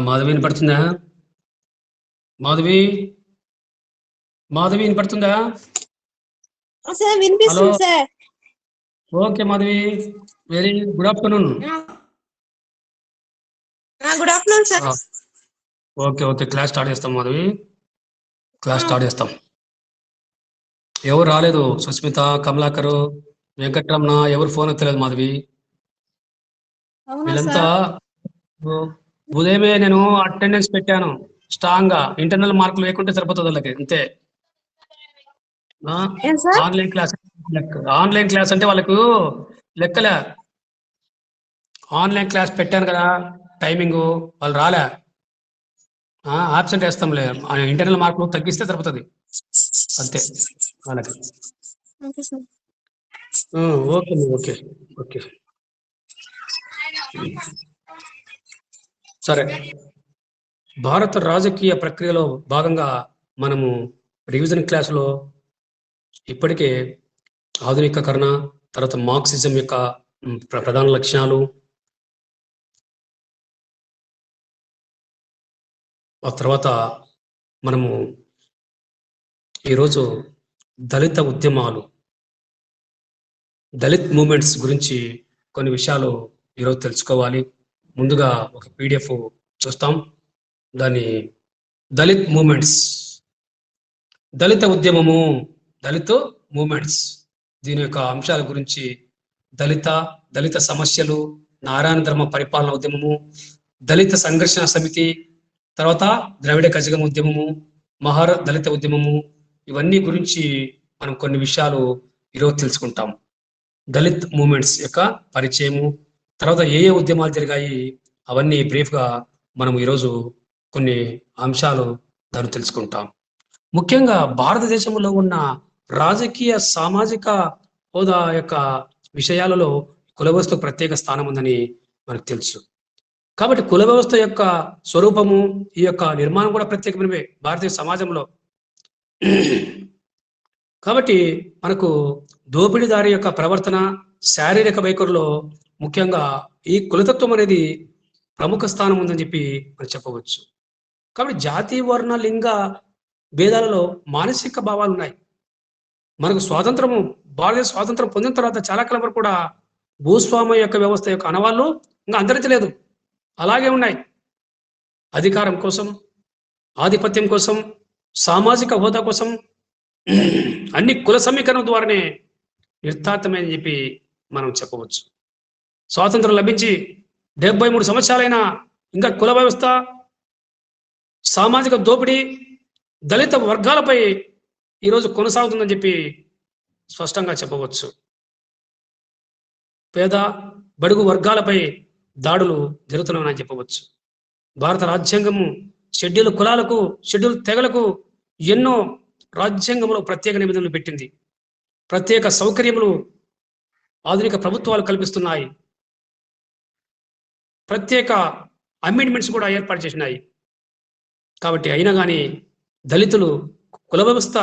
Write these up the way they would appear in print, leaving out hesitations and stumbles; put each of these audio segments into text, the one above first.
మాధవి వినపడుతుందా? మాధవి మాధవి వినపడుతుందా? Sir hello. వినిపిస్తుంది sir. Okay Madhavi, very good afternoon. Good afternoon sir. Okay okay, class start చేస్తాం Madhavi, class start చేస్తాం. ఎవరు రాలేదు? సుస్మిత, కమలాకరు, వెంకటరమణ ఎవరు ఫోన్ ఎత్తలేదు మాధవి. అవునా వీళ్ళంతా సార్? ఉదయమే నేను అటెండెన్స్ పెట్టాను స్ట్రాంగ్ గా, ఇంటర్నల్ మార్కులు లేకుంటే సరిపోతుంది వాళ్ళకి, అంతే. ఏం sir? Online class, online class అంటే వాళ్ళకు లెక్కలే. ఆన్లైన్ క్లాస్ పెట్టాను కదా టైమింగ్, వాళ్ళు రాలే. ఆబ్సెంట్ వేస్తాంలే, ఇంటర్నల్ మార్కులు తగ్గిస్తే సరిపోతుంది, అంతే వాళ్ళకి. Okay sir. Okay okay okay, సరే. భారత రాజకీయ ప్రక్రియలో భాగంగా మనము రివిజన్ క్లాసులో ఇప్పటికే ఆధునికీకరణ, తర్వాత మార్క్సిజం యొక్క ప్రధాన లక్షణాలు, ఆ తర్వాత మనము ఈరోజు దళిత ఉద్యమాలు, దళిత్ మూమెంట్స్ గురించి కొన్ని విషయాలు ఈరోజు తెలుసుకోవాలి. ముందుగా ఒక పీడిఎఫ్ చూస్తాం, దాన్ని దళిత్ మూమెంట్స్, దళిత ఉద్యమము, దళిత మూమెంట్స్, దీని యొక్క అంశాల గురించి, దళిత సమస్యలు, నారాయణ ధర్మ పరిపాలన ఉద్యమము, దళిత సంఘర్షణ సమితి, తర్వాత ద్రవిడ కజగం ఉద్యమము, మహార దళిత ఉద్యమము, ఇవన్నీ గురించి మనం కొన్ని విషయాలు ఈరోజు తెలుసుకుంటాం. దళిత్ మూమెంట్స్ యొక్క పరిచయము, తర్వాత ఏ ఏ ఉద్యమాలు జరిగాయి, అవన్నీ బ్రీఫ్గా మనం ఈరోజు కొన్ని అంశాలు దాన్ని తెలుసుకుంటాం. ముఖ్యంగా భారతదేశంలో ఉన్న రాజకీయ సామాజిక హోదా యొక్క విషయాలలో కుల వ్యవస్థకు ప్రత్యేక స్థానం ఉందని మనకు తెలుసు. కాబట్టి కుల వ్యవస్థ యొక్క స్వరూపము, ఈ యొక్క నిర్మాణం కూడా ప్రత్యేకమైనవే భారతీయ సమాజంలో. కాబట్టి మనకు దోపిడీదారి యొక్క ప్రవర్తన, శారీరక వైఖరిలో ముఖ్యంగా ఈ కులతత్వం అనేది ప్రముఖ స్థానం ఉందని చెప్పి మనం చెప్పవచ్చు. కాబట్టి జాతి, వర్ణ, లింగ భేదాలలో మానసిక భావాలు ఉన్నాయి. మనకు స్వాతంత్రము, భారతదేశ స్వాతంత్రం పొందిన తర్వాత చాలా కాలం వరకు కూడా భూస్వామ్య యొక్క వ్యవస్థ యొక్క అనవాళ్ళు ఇంకా అంతరించలేదు, అలాగే ఉన్నాయి. అధికారం కోసం, ఆధిపత్యం కోసం, సామాజిక హోదా కోసం అన్ని కుల సమీకరణ ద్వారానే నిర్ధారితమని చెప్పి మనం చెప్పవచ్చు. స్వాతంత్రం లభించి 73 సంవత్సరాలైనా ఇంకా కుల వ్యవస్థ, సామాజిక దోపిడీ దళిత వర్గాలపై ఈరోజు కొనసాగుతుందని చెప్పి స్పష్టంగా చెప్పవచ్చు. పేద బడుగు వర్గాలపై దాడులు జరుగుతున్నాయని చెప్పవచ్చు. భారత రాజ్యాంగము షెడ్యూల్ కులాలకు, షెడ్యూల్ తెగలకు ఎన్నో రాజ్యాంగంలో ప్రత్యేక నిబంధనలు పెట్టింది. ప్రత్యేక సౌకర్యములు ఆధునిక ప్రభుత్వాలు కల్పిస్తున్నాయి. ప్రత్యేక అమెండ్మెంట్స్ కూడా ఏర్పాటు చేసినాయి. కాబట్టి అయినా కానీ దళితులు కుల వ్యవస్థ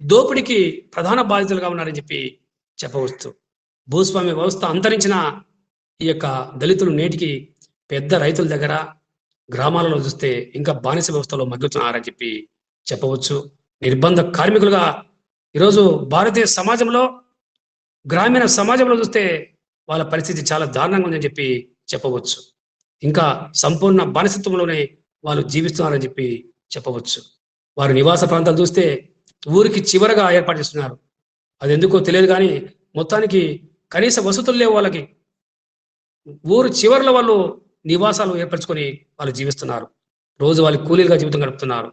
దోపిడికి ప్రధాన బాధితులుగా ఉన్నారని చెప్పి చెప్పవచ్చు. భూస్వామ్య వ్యవస్థ అంతరించిన ఈ యొక్క దళితులు నేటికి పెద్ద రైతుల దగ్గర, గ్రామాలలో చూస్తే ఇంకా బానిస వ్యవస్థలో మగ్గుతున్నారని చెప్పి చెప్పవచ్చు. నిర్బంధ కార్మికులుగా ఈరోజు భారతీయ సమాజంలో, గ్రామీణ సమాజంలో చూస్తే వాళ్ళ పరిస్థితి చాలా దారుణంగా ఉందని చెప్పి చెప్పవచ్చు. ఇంకా సంపూర్ణ బానిసత్వంలోనే వాళ్ళు జీవిస్తున్నారని చెప్పి చెప్పవచ్చు. వారి నివాస ప్రాంతాలు చూస్తే ఊరికి చివరగా ఏర్పాటు చేస్తున్నారు. అది ఎందుకో తెలియదు కానీ మొత్తానికి కనీస వసతులు లేవు వాళ్ళకి. ఊరు చివరిలో వాళ్ళు నివాసాలు ఏర్పరచుకొని వాళ్ళు జీవిస్తున్నారు. రోజు వాళ్ళు కూలీలుగా జీవితం గడుపుతున్నారు.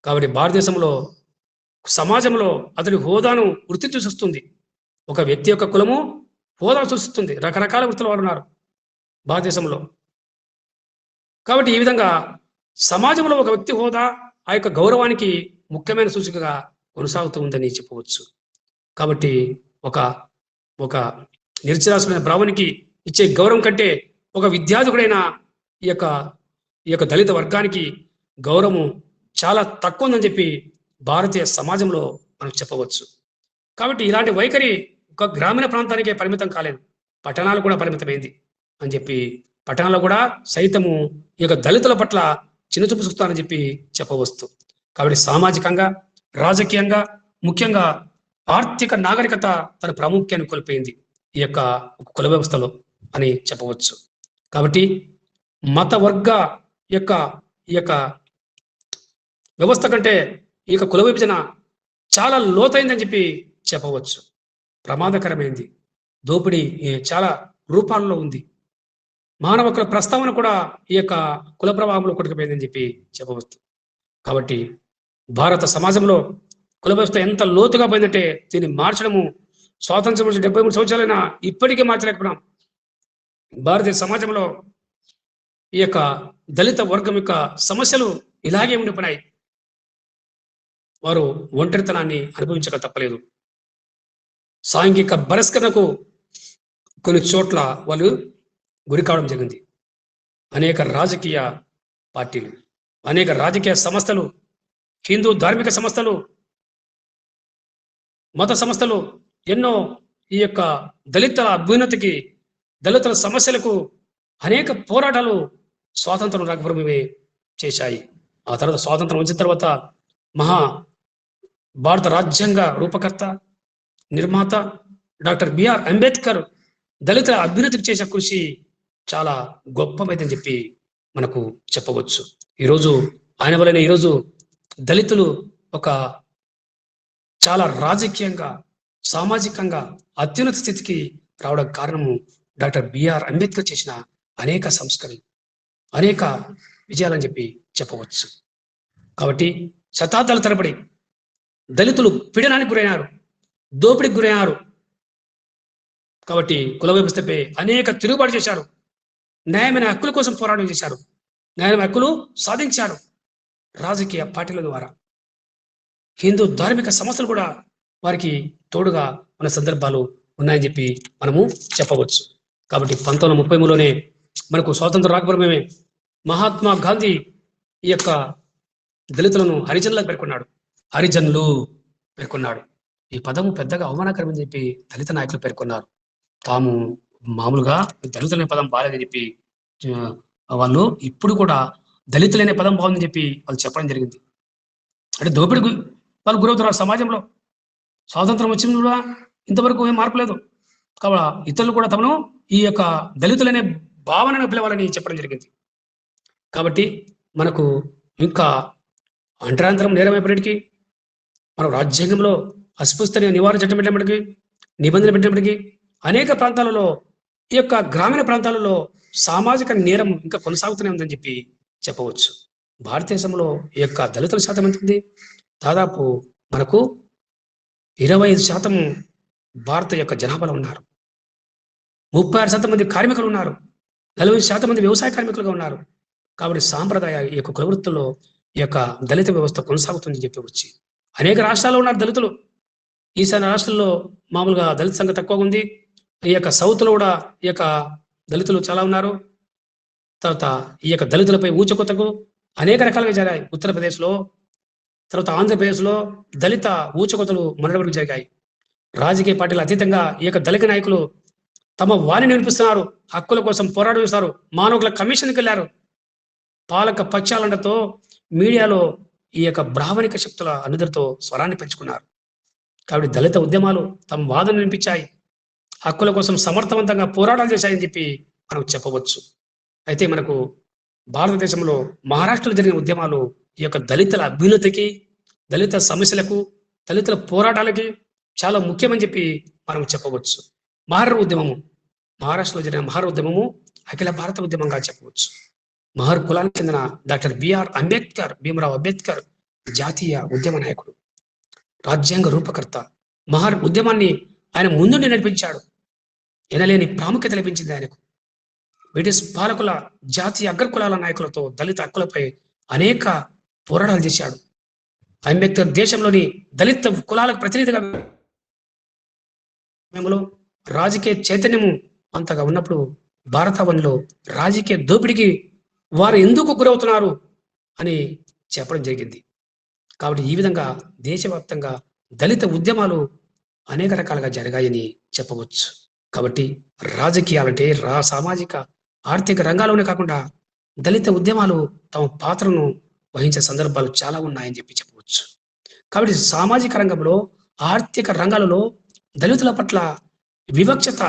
కాబట్టి భారతదేశంలో సమాజంలో అతని హోదాను వృత్తి చూస్తుంది. ఒక వ్యక్తి యొక్క కులము హోదా సూచిస్తుంది. రకరకాల వృత్తుల వారు ఉన్నారు భారతదేశంలో. కాబట్టి ఈ విధంగా సమాజంలో ఒక వ్యక్తి హోదా ఆ యొక్క గౌరవానికి ముఖ్యమైన సూచికగా కొనసాగుతూ ఉందని చెప్పవచ్చు. కాబట్టి ఒక ఒక నిరక్షరాస్యమైన బ్రాహ్మణికి ఇచ్చే గౌరవం కంటే ఒక విద్యార్థుడైన ఈ యొక్క దళిత వర్గానికి గౌరవం చాలా తక్కువ ఉందని చెప్పి భారతీయ సమాజంలో మనం చెప్పవచ్చు. కాబట్టి ఇలాంటి వైఖరి ఒక గ్రామీణ ప్రాంతానికే పరిమితం కాలేదు, పట్టణాలు కూడా పరిమితమైంది అని చెప్పి పట్టణాల్లో కూడా సైతము ఈ యొక్క దళితుల పట్ల చిన్నచూపు చూస్తానని చెప్పి చెప్పవచ్చు. కాబట్టి సామాజికంగా, రాజకీయంగా, ముఖ్యంగా ఆర్థిక నాగరికత తన ప్రాముఖ్యాన్ని కోల్పోయింది ఈ యొక్క కుల వ్యవస్థలో అని చెప్పవచ్చు. కాబట్టి మత వర్గ యొక్క ఈ యొక్క వ్యవస్థ కంటే ఈ యొక్క కుల విభజన చాలా లోతైందని చెప్పి చెప్పవచ్చు. ప్రమాదకరమైంది. దోపిడీ చాలా రూపాల్లో ఉంది. మానవ కుల ప్రస్తావన కూడా ఈ యొక్క కుల ప్రభావంలో కొట్టుకుపోయిందని చెప్పి చెప్పవచ్చు. కాబట్టి భారత సమాజంలో కుల వ్యవస్థ ఎంత లోతుగా పోయిందంటే దీన్ని మార్చడము స్వాతంత్రం వచ్చి 73 సంవత్సరాలైనా ఇప్పటికీ మార్చలేకపోయినాం. భారతీయ సమాజంలో ఈ యొక్క దళిత వర్గం యొక్క సమస్యలు ఇలాగే ఉండిపోయినాయి. వారు ఒంటరితనాన్ని అనుభవించక తప్పలేదు. సాంఘిక బహిష్కరణకు కొన్ని చోట్ల వాళ్ళు గురి కావడం జరిగింది. అనేక రాజకీయ పార్టీలు, అనేక రాజకీయ సంస్థలు, హిందూ ధార్మిక సంస్థలు, మత సంస్థలు ఎన్నో ఈ యొక్క దళితుల అభ్యున్నతికి, దళితుల సమస్యలకు అనేక పోరాటాలు స్వాతంత్రం రాకముందే చేశాయి. ఆ తర్వాత స్వాతంత్రం వచ్చిన తర్వాత భారత రాజ్యాంగ రూపకర్త, నిర్మాత డాక్టర్ బిఆర్ అంబేద్కర్ దళితుల అభ్యున్నతికి చేసే కృషి చాలా గొప్పమైందని చెప్పి మనకు చెప్పవచ్చు. ఈరోజు ఆయన వలన ఈరోజు దళితులు ఒక చాలా రాజకీయంగా, సామాజికంగా అత్యున్నత స్థితికి రావడం కారణము డాక్టర్ బిఆర్ అంబేద్కర్ చేసిన అనేక సంస్కరణలు, అనేక విజయాలని చెప్పి చెప్పవచ్చు. కాబట్టి శతాబ్దాల తరబడి దళితులు పీడనానికి గురైనారు, దోపిడికి గురైనారు. కాబట్టి కుల వ్యవస్థపై అనేక తిరుగుబాటు చేశారు. న్యాయమైన హక్కుల కోసం పోరాటం చేశారు. న్యాయమైన హక్కులు సాధించారు రాజకీయ పార్టీల ద్వారా. హిందూ ధార్మిక సమస్యలు కూడా వారికి తోడుగా ఉన్న సందర్భాలు ఉన్నాయని చెప్పి మనము చెప్పవచ్చు. కాబట్టి 1933లోనే మనకు స్వాతంత్రం రాకముందే మహాత్మా గాంధీ ఈ యొక్క దళితులను హరిజనులకు పేర్కొన్నాడు. హరిజనులు పేర్కొన్నాడు. ఈ పదము పెద్దగా అవమానకరమని చెప్పి దళిత నాయకులు పేర్కొన్నారు. తాము మామూలుగా దళితులనే పదం బాలేదని చెప్పి వాళ్ళు ఇప్పుడు కూడా దళితులనే పదం బాగుందని చెప్పి వాళ్ళు చెప్పడం జరిగింది. అంటే దోపిడి వాళ్ళు గురవుతున్నారు సమాజంలో. స్వాతంత్రం వచ్చిన కూడా ఇంతవరకు ఏం మార్పు లేదు. కాబట్టి ఇతరులు కూడా తమను ఈ యొక్క దళితులనే భావనను పిలవాలని చెప్పడం జరిగింది. కాబట్టి మనకు ఇంకా అంటరాంతరం నేరమైనప్పటికీ మనం రాజ్యాంగంలో అస్పృశ్యత నివారణ చట్టం పెట్టినప్పటికీ, నిబంధనలు పెట్టినప్పటికీ అనేక ప్రాంతాలలో ఈ యొక్క గ్రామీణ ప్రాంతాలలో సామాజిక నేరం ఇంకా కొనసాగుతూనే ఉందని చెప్పి చెప్పవచ్చు. భారతదేశంలో ఈ యొక్క దళితుల శాతం ఎంత ఉంది? దాదాపు మనకు 25% భారత యొక్క జనాభాలో ఉన్నారు. 36% మంది కార్మికులు ఉన్నారు. 40% మంది వ్యవసాయ కార్మికులుగా ఉన్నారు. కాబట్టి సాంప్రదాయ ఈ యొక్క కుల వృత్తుల్లో ఈ యొక్క దళిత వ్యవస్థ కొనసాగుతుందని చెప్పవచ్చు. అనేక రాష్ట్రాల్లో ఉన్నారు దళితులు. ఈశాన్య రాష్ట్రాల్లో మామూలుగా దళిత సంఖ్య తక్కువగా ఉంది. ఈ యొక్క సౌత్లో కూడా ఈ యొక్క దళితులు చాలా ఉన్నారు. తర్వాత ఈ యొక్క దళితులపై ఊచకొతకు అనేక రకాలుగా జరిగాయి. ఉత్తరప్రదేశ్లో, తర్వాత ఆంధ్రప్రదేశ్లో దళిత ఊచకొతలు మనవరకు జరిగాయి. రాజకీయ పార్టీలు అతీతంగా ఈ యొక్క దళిత నాయకులు తమ వాణిని వినిపిస్తున్నారు. హక్కుల కోసం పోరాటం చేస్తారు. మానవుల కమిషన్కి వెళ్ళారు. పాలక పక్షాలండతో మీడియాలో ఈ యొక్క బ్రాహ్మణిక శక్తుల అనుదరితో స్వరాన్ని పెంచుకున్నారు. కాబట్టి దళిత ఉద్యమాలు తమ వాదన వినిపించాయి. హక్కుల కోసం సమర్థవంతంగా పోరాటాలు చేశాయని చెప్పి మనం చెప్పవచ్చు. అయితే మనకు భారతదేశంలో మహారాష్ట్రలో జరిగిన ఉద్యమాలు ఈ యొక్క దళితుల అభ్యున్నతికి, దళిత సమస్యలకు, దళితుల పోరాటాలకి చాలా ముఖ్యమని చెప్పి మనం చెప్పవచ్చు. మహర్ ఉద్యమము, మహారాష్ట్రలో జరిగిన మహర్ ఉద్యమము అఖిల భారత ఉద్యమంగా చెప్పవచ్చు. మహర్ కులానికి చెందిన డాక్టర్ బిఆర్ అంబేద్కర్, భీమరావు అంబేద్కర్ జాతీయ ఉద్యమ నాయకుడు, రాజ్యాంగ రూపకర్త. మహర్ ఉద్యమాన్ని ఆయన ముందుండి నడిపించాడు. ఎనలేని ప్రాముఖ్యత లభించింది ఆయనకు. బ్రిటిష్ పాలకుల జాతీయ అగ్రకులాల నాయకులతో దళిత హక్కులపై అనేక పోరాటాలు చేశాడు. అంబేద్కర్ దేశంలోని దళిత కులాలకు ప్రతినిధిగా రాజకీయ చైతన్యము అంతగా ఉన్నప్పుడు భారతావనిలో రాజకీయ దోపిడికి వారు ఎందుకు గురవుతున్నారు అని చెప్పడం జరిగింది. కాబట్టి ఈ విధంగా దేశవ్యాప్తంగా దళిత ఉద్యమాలు అనేక రకాలుగా జరిగాయని చెప్పవచ్చు. కాబట్టి రాజకీయాలంటే సామాజిక ఆర్థిక రంగాల్లోనే కాకుండా దళిత ఉద్యమాలు తమ పాత్రను వహించే సందర్భాలు చాలా ఉన్నాయని చెప్పవచ్చు. కాబట్టి సామాజిక రంగంలో, ఆర్థిక రంగాలలో దళితుల పట్ల వివక్షత,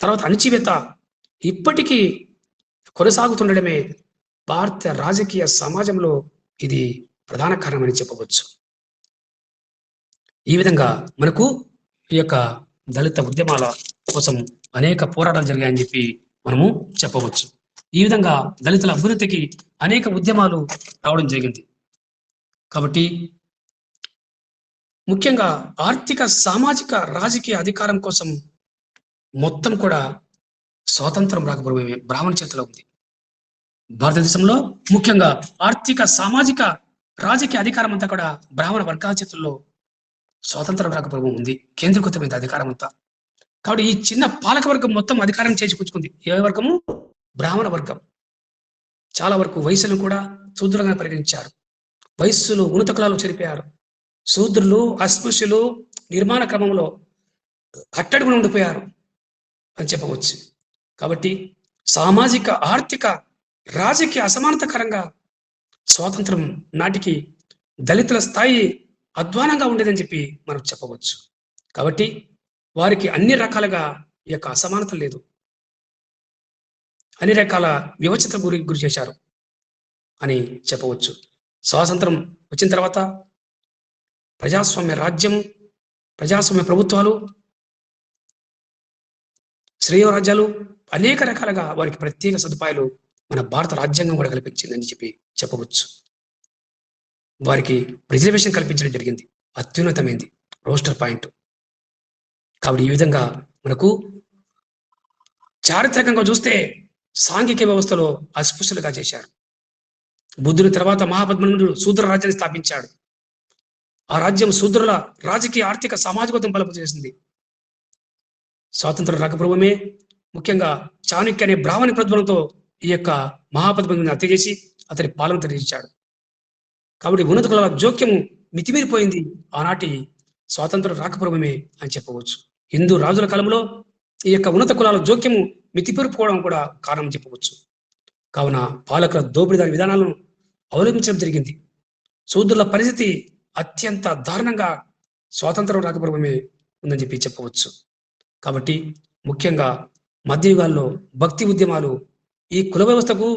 తర్వాత అణచివేత ఇప్పటికీ కొనసాగుతుండడమే భారత రాజకీయ సమాజంలో ఇది ప్రధాన కారణమని చెప్పవచ్చు. ఈ విధంగా మనకు ఈ యొక్క దళిత ఉద్యమాల కోసం అనేక పోరాటాలు జరిగాయని చెప్పి మనము చెప్పవచ్చు. ఈ విధంగా దళితుల అభివృద్ధికి అనేక ఉద్యమాలు రావడం జరిగింది. కాబట్టి ముఖ్యంగా ఆర్థిక, సామాజిక, రాజకీయ అధికారం కోసం మొత్తం కూడా స్వాతంత్రం రాకపోవడమే బ్రాహ్మణ చేతిలో ఉంది. భారతదేశంలో ముఖ్యంగా ఆర్థిక, సామాజిక, రాజకీయ అధికారం అంతా కూడా బ్రాహ్మణ వర్గాల చేతుల్లో స్వాతంత్రం రాకపోవడం ఉంది, కేంద్రీకృతమైన అధికారం అంతా. కాబట్టి ఈ చిన్న పాలక వర్గం మొత్తం అధికారం చేజిపుచ్చుకుంది. ఏ వర్గము? బ్రాహ్మణ వర్గం. చాలా వరకు వయసులను కూడా శూద్రులుగా పరిగణించారు. వయస్సులు ఉన్నత కులాలు చెరిపారు. శూద్రులు, అస్పృశ్యులు నిర్మాణ క్రమంలో కట్టడుగున ఉండిపోయారు అని చెప్పవచ్చు. కాబట్టి సామాజిక, ఆర్థిక, రాజకీయ అసమానతకరంగా స్వాతంత్రం నాటికి దళితుల స్థాయి అధ్వానంగా ఉండేదని చెప్పి మనం చెప్పవచ్చు. కాబట్టి వారికి అన్ని రకాలుగా ఈ యొక్క అసమానత లేదు, అన్ని రకాల వివక్షత గురి చేశారు అని చెప్పవచ్చు. స్వాతంత్రం వచ్చిన తర్వాత ప్రజాస్వామ్య రాజ్యం, ప్రజాస్వామ్య ప్రభుత్వాలు, శ్రేయ రాజ్యాలు అనేక రకాలుగా వారికి ప్రత్యేక సదుపాయాలు మన భారత రాజ్యాంగం కూడా కల్పించిందని చెప్పి చెప్పవచ్చు. వారికి రిజర్వేషన్ కల్పించడం జరిగింది, అత్యున్నతమైంది రోస్టర్ పాయింట్. కాబట్టి ఈ విధంగా మనకు చారిత్రకంగా చూస్తే సాంఘిక వ్యవస్థలో అస్పృశ్యులుగా చేశారు. బుద్ధుని తర్వాత మహాపద్మనుడు శూద్ర రాజ్యాన్ని స్థాపించాడు. ఆ రాజ్యం శూద్రుల రాజకీయ, ఆర్థిక, సామాజికతను బలపు చేసింది. స్వాతంత్రం రాకపూర్వమే ముఖ్యంగా చాణక్య అనే బ్రాహ్మణి ప్రతిభలతో ఈ యొక్క మహాపద్మనుడిని హత్య చేసి అతని పాలన తెలియజేశాడు. కాబట్టి ఉన్నత కులాల జోక్యము మితిమీరిపోయింది ఆనాటి స్వాతంత్రం రాకపూర్వమే అని చెప్పవచ్చు. హిందూ రాజుల కాలంలో ఈ యొక్క ఉన్నత కులాల జోక్యము మితిమీరిపోవడం కూడా కారణం చెప్పవచ్చు. కావున పాలకుల దోపిడీదారి విధానాలను అవలంబించడం జరిగింది. శూద్రుల పరిస్థితి అత్యంత దారుణంగా స్వాతంత్రం రాకపూర్వమే ఉందని చెప్పి చెప్పవచ్చు. కాబట్టి ముఖ్యంగా మధ్యయుగాల్లో భక్తి ఉద్యమాలు ఈ కుల వ్యవస్థకు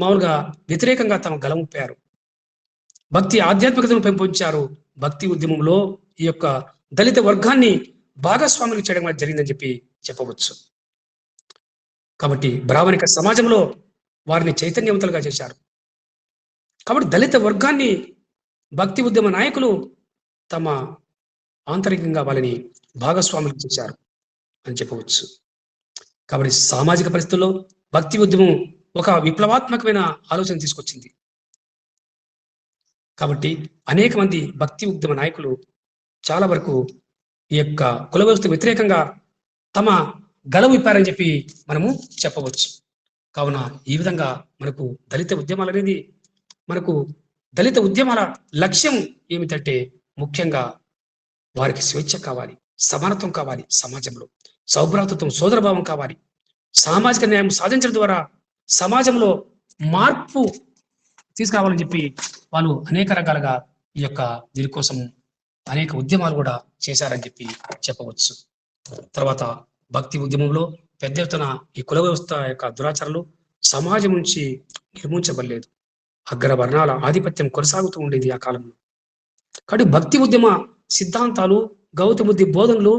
మామూలుగా వ్యతిరేకంగా తమ గలముప్పారు. భక్తి ఆధ్యాత్మికతను పెంపొంచారు. భక్తి ఉద్యమంలో ఈ యొక్క దళిత వర్గాన్ని భాగస్వాములు చేయడం జరిగిందని చెప్పి చెప్పవచ్చు. కాబట్టి బ్రాహ్మణిక సమాజంలో వారిని చైతన్యవంతులుగా చేశారు. కాబట్టి దళిత వర్గాన్ని భక్తి ఉద్యమ నాయకులు తమ ఆంతరికంగా వాళ్ళని భాగస్వాములు చేశారు అని చెప్పవచ్చు. కాబట్టి సామాజిక పరిస్థితుల్లో భక్తి ఉద్యమం ఒక విప్లవాత్మకమైన ఆలోచన తీసుకొచ్చింది. కాబట్టి అనేక మంది భక్తి ఉద్యమ నాయకులు చాలా వరకు ఈ యొక్క కుల వ్యవస్థకు వ్యతిరేకంగా తమ గళం విప్పారని చెప్పి మనము చెప్పవచ్చు. కావున ఈ విధంగా మనకు దళిత ఉద్యమాలు అనేది, మనకు దళిత ఉద్యమాల లక్ష్యం ఏమిటంటే ముఖ్యంగా వారికి స్వేచ్ఛ కావాలి, సమానత్వం కావాలి, సమాజంలో సౌభ్రాతృత్వం, సోదరభావం కావాలి, సామాజిక న్యాయం సాధించడం ద్వారా సమాజంలో మార్పు తీసుకురావాలని చెప్పి వాళ్ళు అనేక రకాలుగా ఈ యొక్క దీనికోసం అనేక ఉద్యమాలు కూడా చేశారని చెప్పి చెప్పవచ్చు. తర్వాత భక్తి ఉద్యమంలో పెద్ద ఎత్తున ఈ కుల వ్యవస్థ యొక్క దురాచారాలు సమాజం నుంచి నిర్మూలించబడలేదు. అగ్రవర్ణాల ఆధిపత్యం కొనసాగుతూ ఉండేది ఆ కాలంలో. కాబట్టి భక్తి ఉద్యమ సిద్ధాంతాలు, గౌతమ బుద్ధి బోధనలు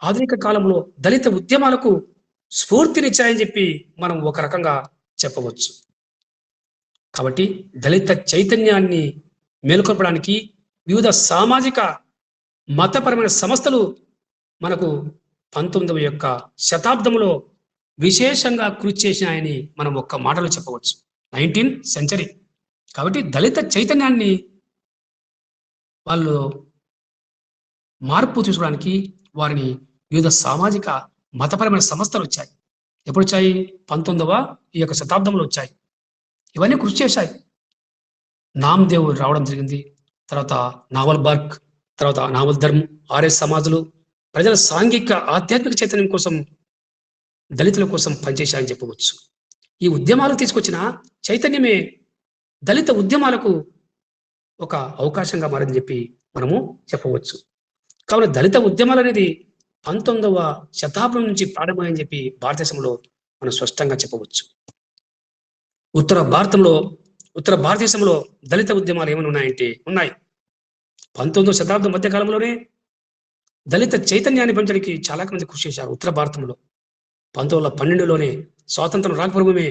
ఆధునిక కాలంలో దళిత ఉద్యమాలకు స్ఫూర్తినిచ్చాయని చెప్పి మనం ఒక రకంగా చెప్పవచ్చు. కాబట్టి దళిత చైతన్యాన్ని మేలుకొల్పడానికి వివిధ సామాజిక, మతపరమైన సంస్థలు మనకు 19వ యొక్క శతాబ్దంలో విశేషంగా కృషి చేసినాయని మనం ఒక్క మాటలో చెప్పవచ్చు. 19th century. కాబట్టి దళిత చైతన్యాన్ని వాళ్ళు మార్పు తీసుకోవడానికి వారిని వివిధ సామాజిక, మతపరమైన సంస్థలు వచ్చాయి. ఎప్పుడు వచ్చాయి? 19వ ఈ యొక్క శతాబ్దంలో వచ్చాయి. ఇవన్నీ కృషి చేశాయి. నామ్దేవ్ రావడం జరిగింది. తర్వాత నావల్ బర్క్, తర్వాత నావల్ ధర్మ్, ఆర్ఎస్ సమాజులు ప్రజల సాంఘిక, ఆధ్యాత్మిక చైతన్యం కోసం దళితుల కోసం పనిచేశారని చెప్పవచ్చు. ఈ ఉద్యమాలు తీసుకొచ్చిన చైతన్యమే దళిత ఉద్యమాలకు ఒక అవకాశంగా మారిందని చెప్పి మనము చెప్పవచ్చు. కావున దళిత ఉద్యమాలు అనేది 19వ శతాబ్దం నుంచి ప్రారంభమని చెప్పి భారతదేశంలో మనం స్పష్టంగా చెప్పవచ్చు. ఉత్తర భారతదేశంలో దళిత ఉద్యమాలు ఏమైనా ఉన్నాయంటే ఉన్నాయి. 19వ శతాబ్దం మధ్య కాలంలోనే దళిత చైతన్యాన్ని పెంచడానికి చాలా మంది కృషి చేశారు. ఉత్తర భారతంలో 1912లోనే స్వాతంత్రం రాకపూర్వమే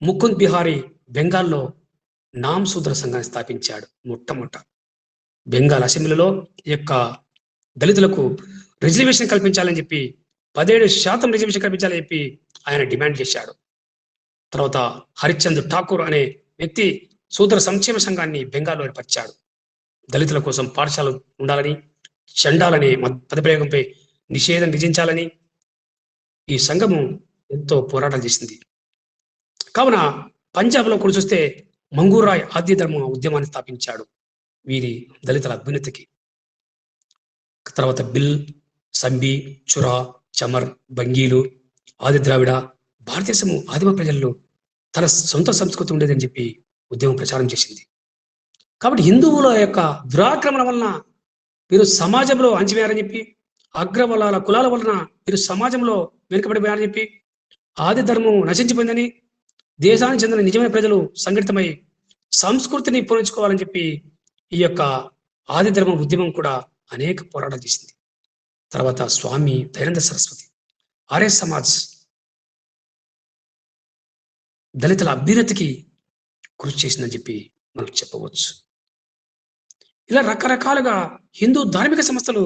ముకుంద్ బిహారీ బెంగాల్లో నామ్ శూద్ర సంఘాన్ని స్థాపించాడు. మొట్టమొదట బెంగాల్ అసెంబ్లీలో ఈ యొక్క దళితులకు రిజర్వేషన్ కల్పించాలని చెప్పి 17% రిజర్వేషన్ కల్పించాలని చెప్పి ఆయన డిమాండ్ చేశాడు. తర్వాత హరిశ్చంద్ ఠాకూర్ అనే వ్యక్తి శూద్ర సంక్షేమ సంఘాన్ని బెంగాల్లో ఏర్పరిచాడు. దళితుల కోసం పాఠశాలలు ఉండాలని, చండాలనే పదప్రయోగంపై నిషేధం విధించాలని ఈ సంఘము ఎంతో పోరాటాలు చేసింది. కావున పంజాబ్లో కూడా చూస్తే మంగూరాయ్ ఆద్య ధర్మ ఉద్యమాన్ని స్థాపించాడు వీరి దళితుల అభ్యున్నతికి. తర్వాత బిల్, సంబి, చురా, చమర్, బంగీలు, ఆది ద్రావిడ భారతదేశము ఆదిమ ప్రజల్లో తన సొంత సంస్కృతి ఉండేదని చెప్పి ఉద్యమం ప్రచారం చేసింది. కాబట్టి హిందువుల యొక్క దురాక్రమణ వలన వీరు సమాజంలో అణచివేయారని చెప్పి, అగ్రవలాల కులాల వలన వీరు సమాజంలో వెనుకబడిపోయారని చెప్పి, ఆది ధర్మం నశించిపోయిందని, దేశానికి చెందిన నిజమైన ప్రజలు సంఘటితమై సంస్కృతిని పూరించుకోవాలని చెప్పి ఈ యొక్క ఆది ధర్మ ఉద్యమం కూడా అనేక పోరాటాలు చేసింది. తర్వాత స్వామి దయానంద సరస్వతి, ఆర్య సమాజ్ దళితుల అభ్యున్నతికి కృషి చేసిందని చెప్పి మనం చెప్పవచ్చు. ఇలా రకరకాలుగా హిందూ ధార్మిక సంస్థలు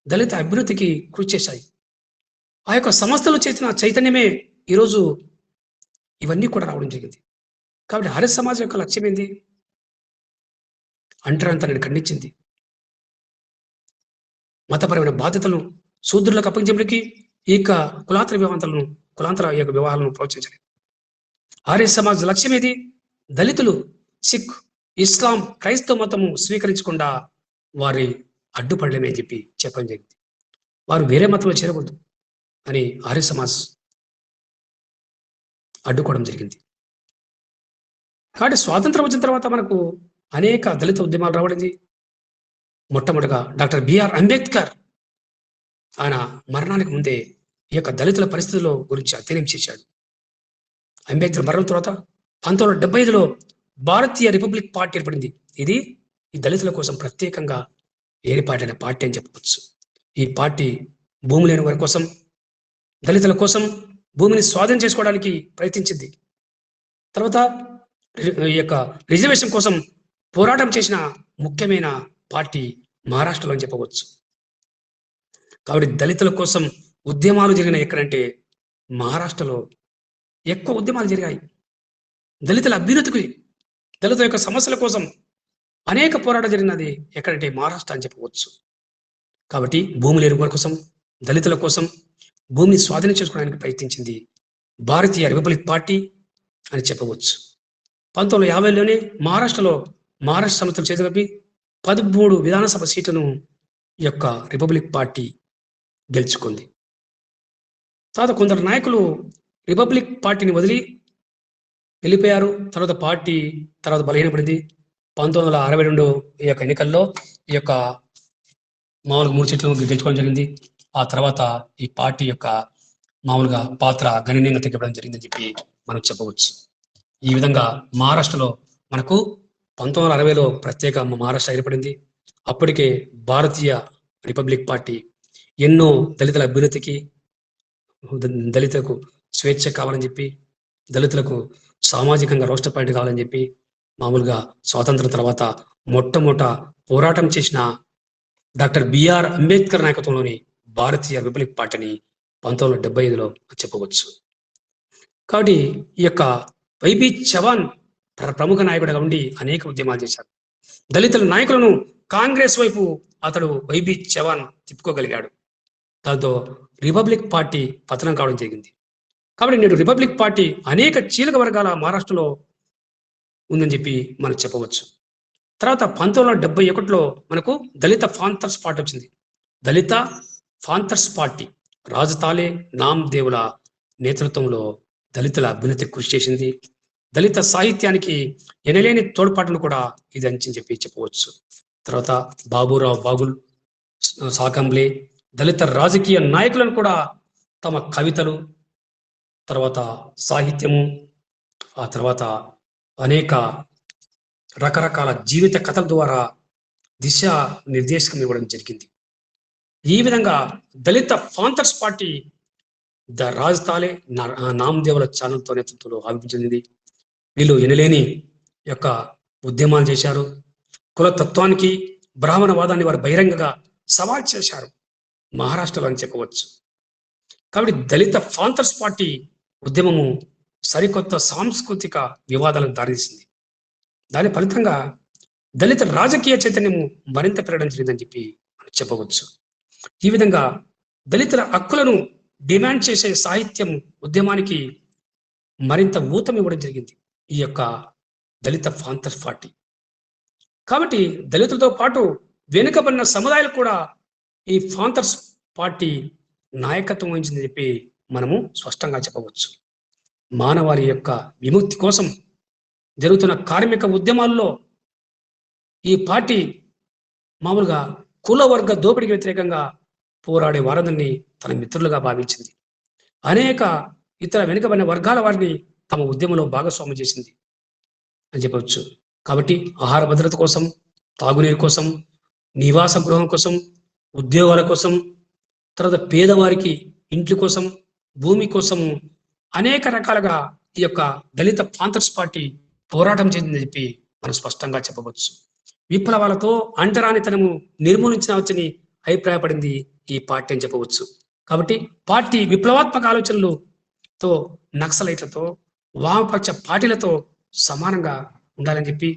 దళిత అభ్యున్నతికి కృషి చేశాయి. ఆ యొక్క సంస్థలు చేసిన చైతన్యమే ఈరోజు ఇవన్నీ కూడా రావడం జరిగింది. కాబట్టి ఆర్య సమాజం యొక్క లక్ష్యం ఏంది? అంటరాంతరాన్ని ఖండించింది. మతపరమైన బాధ్యతలను శూద్రులకు అప్పగించడానికి ఈ యొక్క కులాంతర యొక్క వివాహాలను ప్రోత్సహించలేదు. ఆర్య సమాజ్ లక్ష్యం ఏది? దళితులు సిక్, ఇస్లాం, క్రైస్తవ మతము స్వీకరించకుండా వారి అడ్డుపడలేమే అని చెప్పి చెప్పడం జరిగింది. వారు వేరే మతంలో చేరకూడదు అని ఆర్య సమాజ్ అడ్డుకోవడం జరిగింది. కాబట్టి స్వాతంత్రం వచ్చిన తర్వాత మనకు అనేక దళిత ఉద్యమాలు రావడింది. మొట్టమొదటిగా డాక్టర్ బిఆర్ అంబేద్కర్ ఆయన మరణానికి ముందే ఈ యొక్క దళితుల పరిస్థితుల గురించి అధ్యయనం చేశాడు. అంబేద్కర్ మరణం తర్వాత 1975లో భారతీయ రిపబ్లిక్ పార్టీ ఏర్పడింది. ఇది ఈ దళితుల కోసం ప్రత్యేకంగా ఏర్పాటైన పార్టీ అని చెప్పవచ్చు. ఈ పార్టీ భూమి లేని వారి కోసం, దళితుల కోసం భూమిని స్వాధీనం చేసుకోవడానికి ప్రయత్నించింది. తర్వాత ఈ యొక్క రిజర్వేషన్ కోసం పోరాటం చేసిన ముఖ్యమైన పార్టీ మహారాష్ట్రలో అని చెప్పవచ్చు. కాబట్టి దళితుల కోసం ఉద్యమాలు జరిగిన ఎక్కడంటే మహారాష్ట్రలో ఎక్కువ ఉద్యమాలు జరిగాయి. దళితుల అభ్యున్నతికి, దళితుల యొక్క సమస్యల కోసం అనేక పోరాటం జరిగినది ఎక్కడంటే మహారాష్ట్ర అని చెప్పవచ్చు. కాబట్టి భూమి లేని వారి కోసం, దళితుల కోసం భూమిని స్వాధీనం చేసుకోవడానికి ప్రయత్నించింది భారతీయ రిపబ్లిక్ పార్టీ అని చెప్పవచ్చు. 1950లోనే మహారాష్ట్రలో మహారాష్ట్ర సమితులు చేతులపి 13 విధానసభ సీట్లను ఈ యొక్క రిపబ్లిక్ పార్టీ గెలుచుకుంది. తర్వాత కొందరు నాయకులు రిపబ్లిక్ పార్టీని వదిలి వెళ్ళిపోయారు. తర్వాత పార్టీ బలహీనపడింది. 1962 ఈ యొక్క ఎన్నికల్లో ఈ యొక్క మామూలుగా 3 సీట్లను గెలుచుకోవడం జరిగింది. ఆ తర్వాత ఈ పార్టీ యొక్క మామూలుగా పాత్ర గణనీయంగా తగ్గిపోవడం జరిగిందని చెప్పి మనం చెప్పవచ్చు. ఈ విధంగా మహారాష్ట్రలో మనకు 1960లో ప్రత్యేక మహారాష్ట్ర ఏర్పడింది. అప్పటికే భారతీయ రిపబ్లిక్ పార్టీ ఎన్నో దళితుల అభ్యున్నతికి, దళితులకు స్వేచ్ఛ కావాలని చెప్పి, దళితులకు సామాజికంగా రోస్టర్ పాయింట్ కావాలని చెప్పి మామూలుగా స్వాతంత్రం తర్వాత మొట్టమొదట పోరాటం చేసిన డాక్టర్ బిఆర్ అంబేద్కర్ నాయకత్వంలోని భారతీయ రిపబ్లిక్ పార్టీని 1975లో చెప్పవచ్చు. కాబట్టి ఈ యొక్క వైబి చవాన్ ప్రముఖ నాయకుడిగా ఉండి అనేక ఉద్యమాలు చేశారు. దళితుల నాయకులను కాంగ్రెస్ వైపు అతడు వైబి చవాన్ తిప్పుకోగలిగాడు. దాంతో రిపబ్లిక్ పార్టీ పతనం కావడం జరిగింది. కాబట్టి నేడు రిపబ్లిక్ పార్టీ అనేక చీలక వర్గాల మహారాష్ట్రలో ఉందని చెప్పి మనం చెప్పవచ్చు. తర్వాత 1971లో మనకు దళిత ఫాంతర్స్ పార్టీ వచ్చింది. దళిత ఫాంతర్స్ పార్టీ రాజు తాలే నామ్ దేవుల నేతృత్వంలో దళితుల అభ్యున్నతికి కృషి చేసింది. దళిత సాహిత్యానికి ఎనలేని తోడ్పాటును కూడా ఇది అంచని చెప్పవచ్చు. తర్వాత బాబురావు బాగుల్, సాకంబ్లే దళిత రాజకీయ నాయకులను కూడా తమ కవితలు, తర్వాత సాహిత్యము, ఆ తర్వాత అనేక రకరకాల జీవిత కథల ద్వారా దిశ నిర్దేశకం ఇవ్వడం జరిగింది. ఈ విధంగా దళిత ఫాంతర్స్ పార్టీ ద రాజ్ తాలే నామదేవుల ఛానల్తో నేతృత్వంలో ఆవిర్భావం చెందింది. వీళ్ళు ఎనలేని యొక్క ఉద్యమాలు చేశారు. కులతత్వానికి, బ్రాహ్మణవాదాన్ని వారు బహిరంగంగా సవాల్ చేశారు మహారాష్ట్రలో అని చెప్పవచ్చు. కాబట్టి దళిత ఫాంతర్స్ పార్టీ ఉద్యమము సరికొత్త సాంస్కృతిక వివాదాలకు దారితీసింది. దాని ఫలితంగా దళిత రాజకీయ చైతన్యము మరింత పెరగడం జరిగిందని చెప్పి మనం చెప్పవచ్చు. ఈ విధంగా దళితుల హక్కులను డిమాండ్ చేసే సాహిత్యం ఉద్యమానికి మరింత ఊతం ఇవ్వడం జరిగింది ఈ యొక్క దళిత ఫాంతర్స్ పార్టీ. కాబట్టి దళితులతో పాటు వెనుకబడిన సముదాయాలు కూడా ఈ ఫాంతర్స్ పార్టీ నాయకత్వం వహించిందని చెప్పి మనము స్పష్టంగా చెప్పవచ్చు. మానవాళి యొక్క విముక్తి కోసం జరుగుతున్న కార్మిక ఉద్యమాల్లో ఈ పార్టీ మామూలుగా కుల వర్గ దోపిడీకి వ్యతిరేకంగా పోరాడే వారందరినీ తన మిత్రులుగా భావించింది. అనేక ఇతర వెనుకబడిన వర్గాల వారిని తమ ఉద్యమంలో భాగస్వామ్యం చేసింది అని చెప్పవచ్చు. కాబట్టి ఆహార భద్రత కోసం, తాగునీరు కోసం, నివాస గృహం కోసం, ఉద్యోగాల కోసం, తర్వాత పేదవారికి ఇంటి కోసం, భూమి కోసము అనేక రకాలుగా ఈ యొక్క దళిత ఫాంతర్స్ పార్టీ పోరాటం చేసిందని చెప్పి మనం స్పష్టంగా చెప్పవచ్చు. విప్లవాలతో అంటరానితనము నిర్మూలించవచ్చని అభిప్రాయపడింది ఈ పార్టీ అని చెప్పవచ్చు. కాబట్టి పార్టీ విప్లవాత్మక ఆలోచనలతో నక్సలైట్లతో, వామపక్ష పార్టీలతో సమానంగా ఉండాలని చెప్పి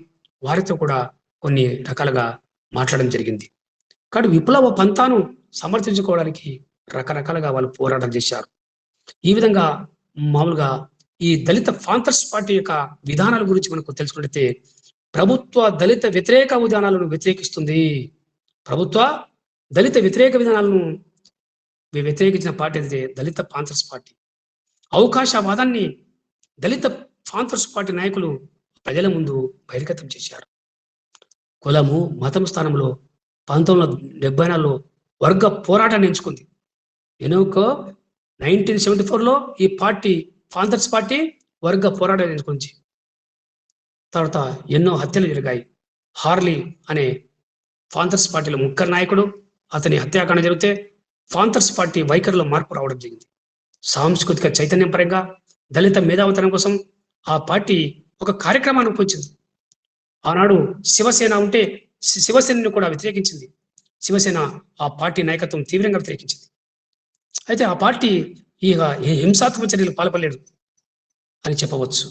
వారితో కూడా కొన్ని రకాలుగా మాట్లాడడం జరిగింది. కాబట్టి విప్లవ పంతాను సమర్థించుకోవడానికి రకరకాలుగా వాళ్ళు పోరాటం చేశారు. ఈ విధంగా మామూలుగా ఈ దళిత ఫాంతర్స్ పార్టీ యొక్క విధానాల గురించి మనకు తెలుసుకుంటే ప్రభుత్వ దళిత వ్యతిరేక విధానాలను వ్యతిరేకిస్తుంది. ప్రభుత్వ దళిత వ్యతిరేక విధానాలను వ్యతిరేకించిన పార్టీ అయితే దళిత ఫాంతర్స్ పార్టీ. అవకాశవాదాన్ని దళిత ఫాంతర్స్ పార్టీ నాయకులు ప్రజల ముందు బహిర్గతం చేశారు. కులము, మతం స్థానంలో 1974లో వర్గ పోరాటాన్ని ఎంచుకుంది. ఎన్నుకో 1974లో ఈ పార్టీ ఫాంతర్స్ పార్టీ వర్గ పోరాటాన్ని ఎంచుకుంది. తర్వాత ఎన్నో హత్యలు జరిగాయి. హార్లీ అనే ఫాంతర్స్ పార్టీలో ముఖ్య నాయకుడు, అతని హత్యాకాండ జరిగితే ఫాంతర్స్ పార్టీ వైఖరిలో మార్పు రావడం జరిగింది. సాంస్కృతిక చైతన్యం పరంగా దళిత మేధావితనం కోసం ఆ పార్టీ ఒక కార్యక్రమాన్ని రూపొందించింది. ఆనాడు శివసేన ఉంటే శివసేనను కూడా వ్యతిరేకించింది. శివసేన ఆ పార్టీ నాయకత్వం తీవ్రంగా వ్యతిరేకించింది. అయితే ఆ పార్టీ ఇక హింసాత్మక చర్యలు పాల్పడలేదు అని చెప్పవచ్చు.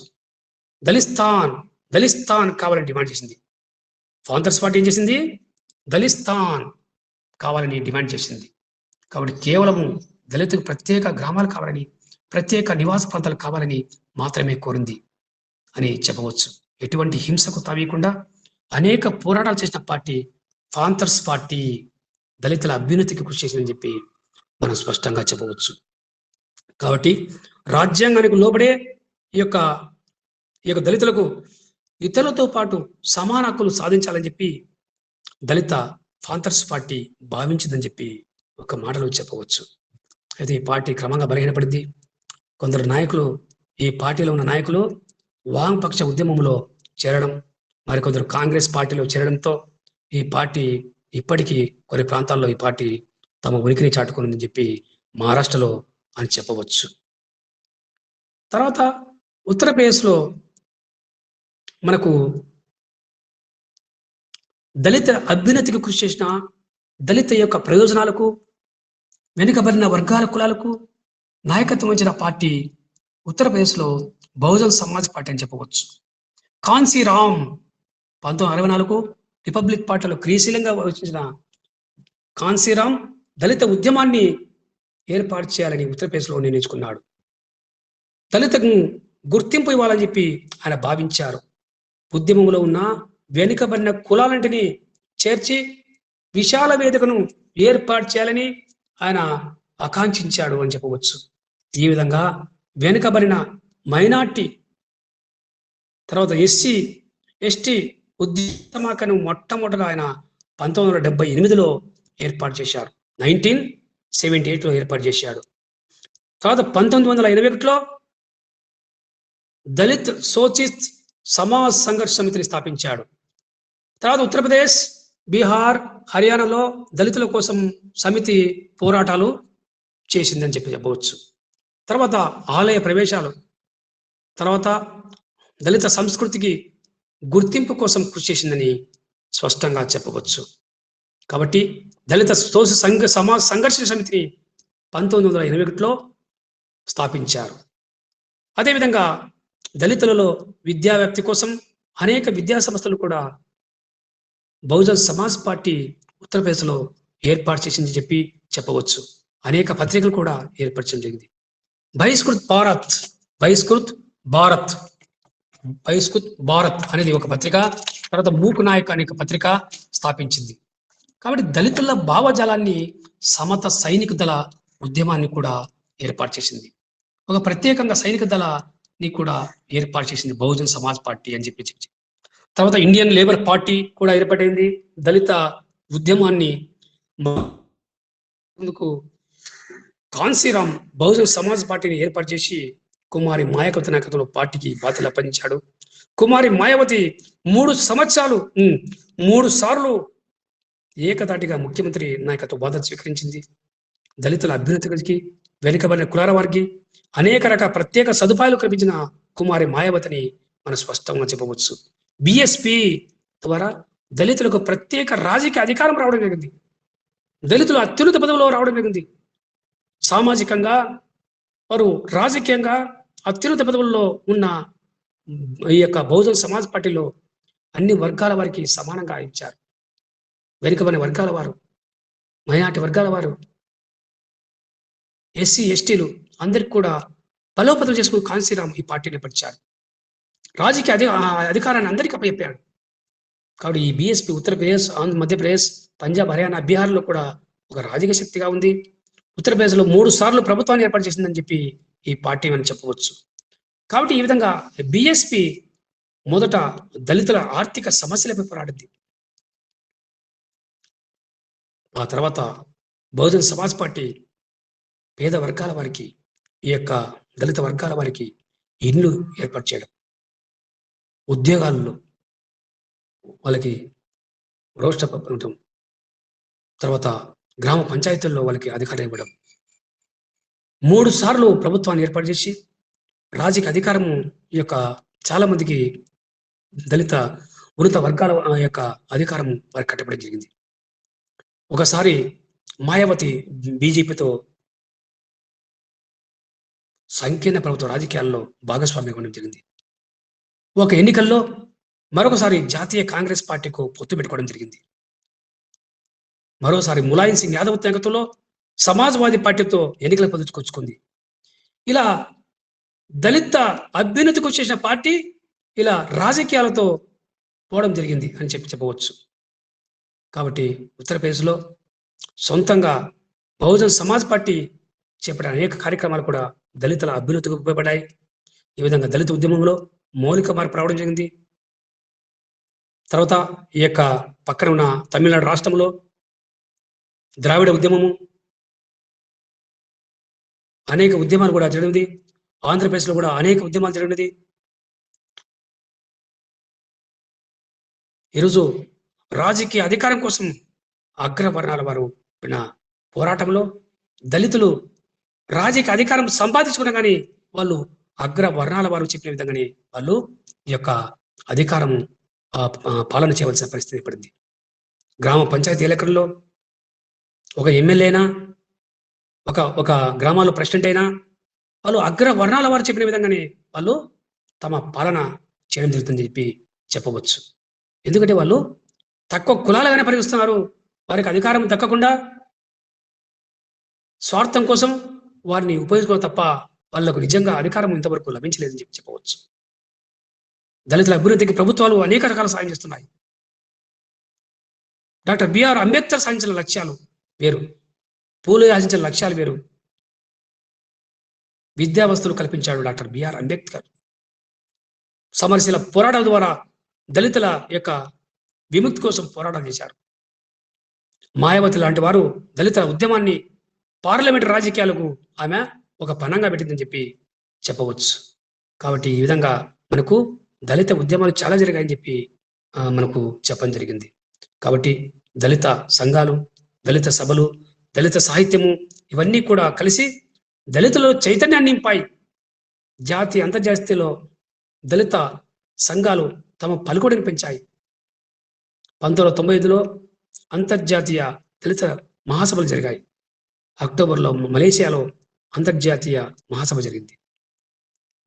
దళిస్తాన్ కావాలని డిమాండ్ చేసింది. ఫాంతర్స్ పార్టీ ఏం చేసింది? దళిస్తాన్ కావాలని డిమాండ్ చేసింది. కాబట్టి కేవలం దళితులకు ప్రత్యేక గ్రామాలు కావాలని, ప్రత్యేక నివాస ప్రాంతాలు కావాలని మాత్రమే కోరింది అని చెప్పవచ్చు. ఎటువంటి హింసకు తావీయకుండా అనేక పోరాటాలు చేసిన పార్టీ ఫాంతర్స్ పార్టీ. దళితుల అభ్యున్నతికి కృషి చేసిందని చెప్పి మనం స్పష్టంగా చెప్పవచ్చు. కాబట్టి రాజ్యాంగానికి లోబడే ఈ యొక్క దళితులకు ఇతరులతో పాటు సమాన హక్కులు సాధించాలని చెప్పి దళిత ఫాంతర్స్ పార్టీ భావించిందని చెప్పి ఒక మాటలో చెప్పవచ్చు. అయితే ఈ పార్టీ క్రమంగా బలహీనపడింది. కొందరు నాయకులు, ఈ పార్టీలో ఉన్న నాయకులు వామపక్ష ఉద్యమంలో చేరడం, మరికొందరు కాంగ్రెస్ పార్టీలో చేరడంతో ఈ పార్టీ ఇప్పటికీ కొన్ని ప్రాంతాల్లో ఈ పార్టీ తమ ఉనికిని చాటుకుందని చెప్పి మహారాష్ట్రలో అని చెప్పవచ్చు. తర్వాత ఉత్తరప్రదేశ్లో మనకు దళిత అభ్యున్నతికి కృషి చేసిన, దళిత యొక్క ప్రయోజనాలకు, వెనుకబడిన వర్గాల కులాలకు నాయకత్వం వహించిన పార్టీ ఉత్తరప్రదేశ్లో బహుజన్ సమాజ్ పార్టీ అని చెప్పవచ్చు. కాన్సీరామ్ 1964 రిపబ్లిక్ పార్టీలో క్రియాశీలంగా వహించిన కాన్సీరామ్ దళిత ఉద్యమాన్ని ఏర్పాటు చేయాలని ఉత్తరప్రదేశ్లో నిర్ణయించుకున్నాడు. దళితకు గుర్తింపు ఇవ్వాలని చెప్పి ఆయన భావించారు. ఉద్యమంలో ఉన్న వెనుకబడిన కులాలంటిని చేర్చి విశాల వేదికను ఏర్పాటు చేయాలని ఆయన ఆకాంక్షించాడు అని చెప్పవచ్చు. ఈ విధంగా వెనుకబడిన మైనార్టీ, తర్వాత ఎస్సీ ఎస్టీ ఉద్యమాకను మొట్టమొదటగా ఆయన 1978లో ఏర్పాటు చేశారు. 1978లో ఏర్పాటు చేశాడు. తర్వాత 1981లో దళిత్ సోచిత్ సమాజ్ సంఘర్ష్ సమితిని స్థాపించాడు. తర్వాత ఉత్తరప్రదేశ్, బీహార్, హర్యానాలో దళితుల కోసం సమితి పోరాటాలు చేసిందని చెప్పవచ్చు. తర్వాత ఆలయ ప్రవేశాలు, తర్వాత దళిత సంస్కృతికి గుర్తింపు కోసం కృషి చేసిందని స్పష్టంగా చెప్పవచ్చు. కాబట్టి దళిత సమాజ్ సంఘర్షణ సమితిని 1981లో స్థాపించారు. అదేవిధంగా దళితులలో విద్యా వ్యాప్తి కోసం అనేక విద్యా సంస్థలు కూడా బహుజన్ సమాజ్ పార్టీ ఉత్తరప్రదేశ్లో ఏర్పాటు చేసింది చెప్పవచ్చు. అనేక పత్రికలు కూడా ఏర్పరచడం జరిగింది. బహిష్కృత్ భారత్ అనేది ఒక పత్రిక, తర్వాత మూక్ నాయక్ అనే పత్రిక స్థాపించింది. కాబట్టి దళితుల భావజాలాన్ని సమత సైనిక దళ ఉద్యమాన్ని కూడా ఏర్పాటు చేసింది. ఒక ప్రత్యేకంగా సైనిక దళాన్ని కూడా ఏర్పాటు చేసింది బహుజన్ సమాజ్ పార్టీ అని చెప్పి. తర్వాత ఇండియన్ లేబర్ పార్టీ కూడా ఏర్పడింది. దళిత ఉద్యమాన్ని ముందుకు కాన్సీరామ్ బహుజన్ సమాజ్ పార్టీని ఏర్పాటు చేసి కుమారి మాయావతి నాయకత్వంలో పార్టీకి బాధ్యతలు అప్పగించాడు. కుమారి మాయావతి 3 సార్లు ఏకదాటిగా ముఖ్యమంత్రి నాయకత్వ బాధ్యత స్వీకరించింది. దళితుల అభ్యున్నతికి, వెనుకబడిన కులాల వారికి అనేక రకాల ప్రత్యేక సదుపాయాలు కల్పించిన కుమారి మాయావతిని మనం స్పష్టంగా చెప్పవచ్చు. బిఎస్పి ద్వారా దళితులకు ప్రత్యేక రాజకీయ అధికారం రావడం జరిగింది. దళితులు అత్యున్నత పదవిలో రావడం జరిగింది. సామాజికంగా వారు రాజకీయంగా అత్యున్నత పదవుల్లో ఉన్న ఈ యొక్క బహుజన్ సమాజ్ పార్టీలో అన్ని వర్గాల వారికి సమానంగా ఇచ్చారు. వెనుకబడిన వర్గాల వారు, మైనార్టీ వర్గాల వారు, ఎస్సీ ఎస్టీలు అందరికి కూడా బలోపేతం చేసుకుని కాన్సీరామ్ ఈ పార్టీని ఏర్పరిచారు. రాజకీయ అధికారాన్ని అందరికీ అప్పచెప్పాడు. కాబట్టి ఈ బిఎస్పి ఉత్తరప్రదేశ్, మధ్యప్రదేశ్, పంజాబ్, హర్యానా, బీహార్లో కూడా ఒక రాజకీయ శక్తిగా ఉంది. ఉత్తరప్రదేశ్లో 3 సార్లు ప్రభుత్వాన్ని ఏర్పాటు చేసిందని చెప్పి ఈ పార్టీ అని చెప్పవచ్చు. కాబట్టి ఈ విధంగా బిఎస్పి మొదట దళితుల ఆర్థిక సమస్యలపై పోరాడింది. ఆ తర్వాత బహుజన్ సమాజ్ పార్టీ పేద వర్గాల వారికి, ఈ యొక్క దళిత వర్గాల వారికి ఇల్లు ఏర్పాటు చేయడం, ఉద్యోగాల్లో వాళ్ళకి రోస్టర్ ఉండటం, తర్వాత గ్రామ పంచాయతీల్లో వాళ్ళకి అధికారం ఇవ్వడం, 3 సార్లు ప్రభుత్వాన్ని ఏర్పాటు చేసి రాజకీయ అధికారము ఈ యొక్క చాలా మందికి దళిత ఉన్నత వర్గాల యొక్క అధికారం వారికి కట్టబడి జరిగింది. ఒకసారి మాయావతి బీజేపీతో సంకీర్ణ ప్రభుత్వ రాజకీయాల్లో భాగస్వామ్యం ఉండడం జరిగింది. ఒక ఎన్నికల్లో మరొకసారి జాతీయ కాంగ్రెస్ పార్టీకు పొత్తు పెట్టుకోవడం జరిగింది. మరోసారి ములాయం సింగ్ యాదవ్ నేతృత్వంలో సమాజ్వాదీ పార్టీతో ఎన్నికల పొందుకొచ్చుకుంది. ఇలా దళిత అభ్యున్నతికి చేసిన పార్టీ ఇలా రాజకీయాలతో పోవడం జరిగింది అని చెప్పవచ్చు. కాబట్టి ఉత్తరప్రదేశ్లో సొంతంగా బహుజన్ సమాజ్ పార్టీ చేపట్టిన అనేక కార్యక్రమాలు కూడా దళితుల అభ్యున్నతికి ఉపయోగపడ్డాయి. ఈ విధంగా దళిత ఉద్యమంలో మౌలిక మార్పు రావడం జరిగింది. తర్వాత ఈ యొక్క పక్కన ఉన్న తమిళనాడు రాష్ట్రంలో ద్రావిడ ఉద్యమము, అనేక ఉద్యమాలు కూడా జరిగింది. ఆంధ్రప్రదేశ్లో కూడా అనేక ఉద్యమాలు జరిగినది. ఈరోజు రాజకీయ అధికారం కోసం అగ్రవర్ణాల వారు పోరాటంలో దళితులు రాజకీయ అధికారం సంపాదించుకున్నా కానీ వాళ్ళు అగ్రవర్ణాల వారు చెప్పిన విధంగానే వాళ్ళు ఈ యొక్క అధికారం పాలన చేయవలసిన పరిస్థితి ఏర్పడింది. గ్రామ పంచాయతీ ఎన్నికల్లో ఒక ఎమ్మెల్యేనా, ఒక గ్రామాల్లో ప్రెసిడెంట్ అయినా వాళ్ళు అగ్రవర్ణాల వారు చెప్పిన విధంగానే వాళ్ళు తమ పాలన చేయడం జరుగుతుందని చెప్పవచ్చు. ఎందుకంటే వాళ్ళు తక్కువ కులాలుగానే పరిగణిస్తున్నారు. వారికి అధికారం దక్కకుండా స్వార్థం కోసం వారిని ఉపయోగించుకోవడం తప్ప వాళ్లకు నిజంగా అధికారం ఇంతవరకు లభించలేదని చెప్పవచ్చు. దళితుల అభివృద్ధికి ప్రభుత్వాలు అనేక రకాల సాయం చేస్తున్నాయి. డాక్టర్ బిఆర్ అంబేద్కర్ సాధించిన లక్ష్యాలు వేరు, పూలే ఆశించిన లక్ష్యాలు వేరు. విద్యా వసతులు కల్పించాడు డాక్టర్ బిఆర్ అంబేద్కర్. సమరశీల పోరాటాల ద్వారా దళితుల యొక్క విముక్తి కోసం పోరాటం చేశారు. మాయావతి లాంటి వారు దళిత ఉద్యమాన్ని పార్లమెంట్ రాజకీయాలకు ఆమె ఒక పణంగా పెట్టిందని చెప్పి చెప్పవచ్చు. కాబట్టి ఈ విధంగా మనకు దళిత ఉద్యమాలు చాలా జరిగాయని చెప్పి మనకు చెప్పడం జరిగింది. కాబట్టి దళిత సంఘాలు, దళిత సభలు, దళిత సాహిత్యము ఇవన్నీ కూడా కలిసి దళితులలో చైతన్యాన్ని నింపాయి. జాతీయ అంతర్జాతీయలో దళిత సంఘాలు తమ పలుకుడిని పెంచాయి. 1995లో అంతర్జాతీయ దళిత మహాసభలు జరిగాయి. అక్టోబర్లో మలేషియాలో అంతర్జాతీయ మహాసభ జరిగింది.